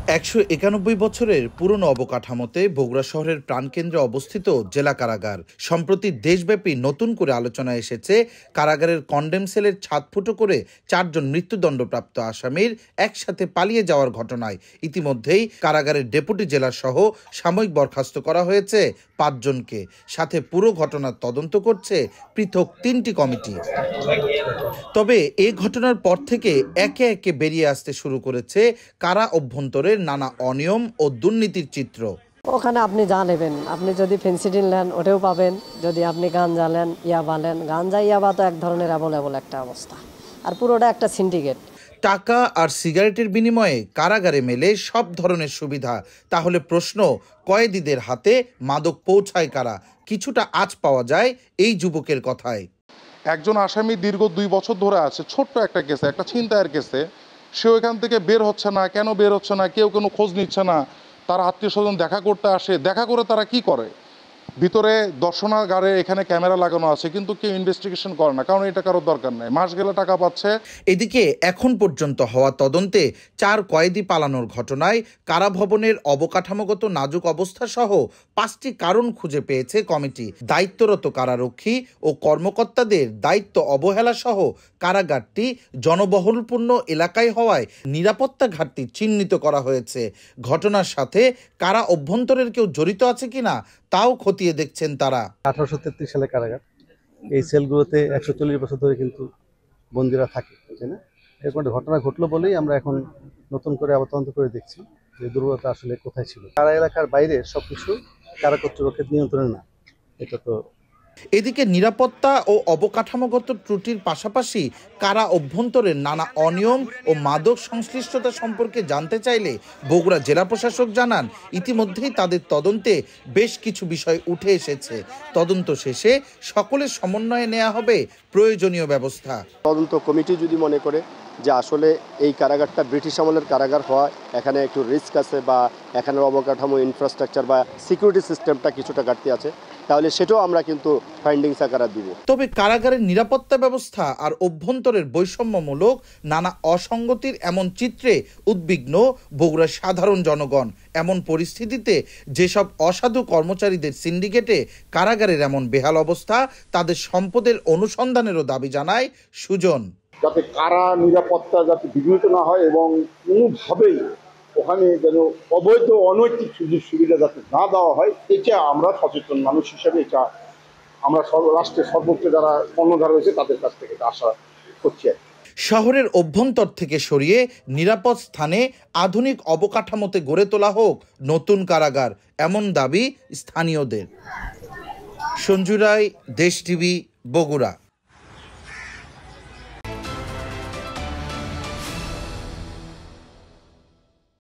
১৯১ বছরের পুরনো অবকাঠামোতে বগুড়া শহরের প্রাণকেন্দ্রে অবস্থিত জেলা কারাগার। সম্প্রতি দেশব্যাপী নতুন করে আলোচনায় এসেছে কারাগারের কন্ডেম সেলের ছাদ ফুটো করে ৪ জন মৃত্যুদণ্ডপ্রাপ্ত আসামির একসাথে পালিয়ে যাওয়ার ঘটনায়। ইতিমধ্যেই কারাগারের ডেপুটি জেলা সহ সাময়িক বরখাস্ত করা হয়েছে ৫ জনকে। সাথে পুরো ঘটনার তদন্ত করছে পৃথক ৩টি কমিটি। তবে এ ঘটনার পর থেকে একে একে বেরিয়ে আসতে শুরু করেছে কারা অভ্যন্তরের নানা অনিয়ম ও দুর্নীতির চিত্র। ওখানে আপনি যা নেবেন, আপনি যদি ফেন্সিডিল নেন ওটাও পাবেন, যদি আপনি গাঞ্জা নেন, ইয়াবা নেন, গাঞ্জা ইয়াবা তো এক ধরনের অ্যাভেলেবল একটা অবস্থা, আর পুরোটা একটা সিন্ডিকেট। টাকা আর সিগারেটের বিনিময়ে কারাগারে মেলে সব ধরনের সুবিধা। তাহলে প্রশ্ন, কয়েদিদের হাতে মাদক পৌঁছায় কারা? কিছুটা আঁচ পাওয়া যায় এই যুবকের কথায়। একজন আসামি দীর্ঘ ২ বছর ধরে আছে ছোট্ট একটা কেসে, একটা ছিনতাইয়ের কেসে। সে ওইখান থেকে বের হচ্ছে না। কেন বের হচ্ছে না? কেউ কোনো খোঁজ নিচ্ছে না। তার আত্মীয় স্বজন দেখা করতে আসে, দেখা করে তারা কি করে? ভিতরে দর্শনাগারে এখানে ক্যামেরা লাগানো আছে, কিন্তু কেউ ইনভেস্টিগেশন করে না, কারণ এটা কারোর দরকার নেই। মাস গেলে টাকা পাচ্ছে। এদিকে এখন পর্যন্ত হওয়া তদন্তে ৪ কয়েদি পালানোর ঘটনায় কারাভবনের অবকাঠামোগত নাজুক অবস্থা সহ ৫টি কারণ খুঁজে পেয়েছে কমিটি। দায়িত্বরত কারারক্ষী ও কর্মকর্তাদের দায়িত্ব অবহেলা সহ কারাগারটি জনবহুলপূর্ণ এলাকায় হওয়ায় নিরাপত্তা ঘাটতি চিহ্নিত করা হয়েছে। ঘটনার সাথে কারা অভ্যন্তরের কেউ জড়িত আছে কিনা তাও খতিয়ে দেখছেন তারা। ১৮৩৩ সালে কারাগার, এই সেলগুলোতে ১৪০ বছর ধরে কিন্তু বন্দীরা থাকে, তাই না? এরকম একটা ঘটনা ঘটলো বলেই আমরা এখন নতুন করে আবার তদন্ত করে দেখছি যে দুর্বলতা আসলে কোথায় ছিল। কারা এলাকার বাইরে সবকিছু কারা কর্তৃপক্ষের নিয়ন্ত্রণে না, এটা তো। এদিকে নিরাপত্তা ও অবকাঠামোগত ত্রুটির পাশাপাশি কারা অভ্যন্তরের নানা অনিয়ম ও মাদক সংশ্লিষ্টতা সম্পর্কে জানতে চাইলে বগুড়া জেলা প্রশাসক জানান, ইতিমধ্যেই তাদের তদন্তে বেশ কিছু বিষয় উঠে এসেছে। তদন্ত শেষে সকলের সমন্বয়ে নেওয়া হবে প্রয়োজনীয় ব্যবস্থা। তদন্ত কমিটি যদি মনে করে যে আসলে এই কারাগারটা ব্রিটিশ আমলের কারাগার হওয়ায় এখানে একটু রিস্ক আছে বা এখানের অবকাঠামো ইনফ্রাস্ট্রাকচার বা সিকিউরিটি সিস্টেমটা কিছুটা ঘাটতি আছে, তাহলে সেটাও আমরা কিন্তু ফাইন্ডিংস আকারে দিব। তবে কারাগারের নিরাপত্তা ব্যবস্থা আর অভ্যন্তরের বৈষম্যমূলক নানা অসঙ্গতির এমন চিত্রে উদ্বিগ্ন বগুড়ার সাধারণ জনগণ। এমন পরিস্থিতিতে যেসব অসাধু কর্মচারীদের সিন্ডিকেটে কারাগারের এমন বেহাল অবস্থা, তাদের সম্পদের অনুসন্ধানেরও দাবি জানায় সুজন। যাতে কারা নিরাপত্তা যাতে বিঘ্নিত না হয় এবং কোনোভাবেই ওখানে যেন অবৈধ অনৈতিক সুযোগ সুবিধা যাতে না দেওয়া হয়, এটা আমরা সচেতন মানুষ হিসেবে এটা আমরা রাষ্ট্রের সর্বোচ্চ যারা কর্ণধার রয়েছে তাদের কাছ থেকে আশা করছি। শহরের অভ্যন্তর থেকে সরিয়ে নিরাপদ স্থানে আধুনিক অবকাঠামোতে গড়ে তোলা হোক নতুন কারাগার, এমন দাবি স্থানীয়দের। সঞ্জু রায়, দেশ টিভি, বগুড়া।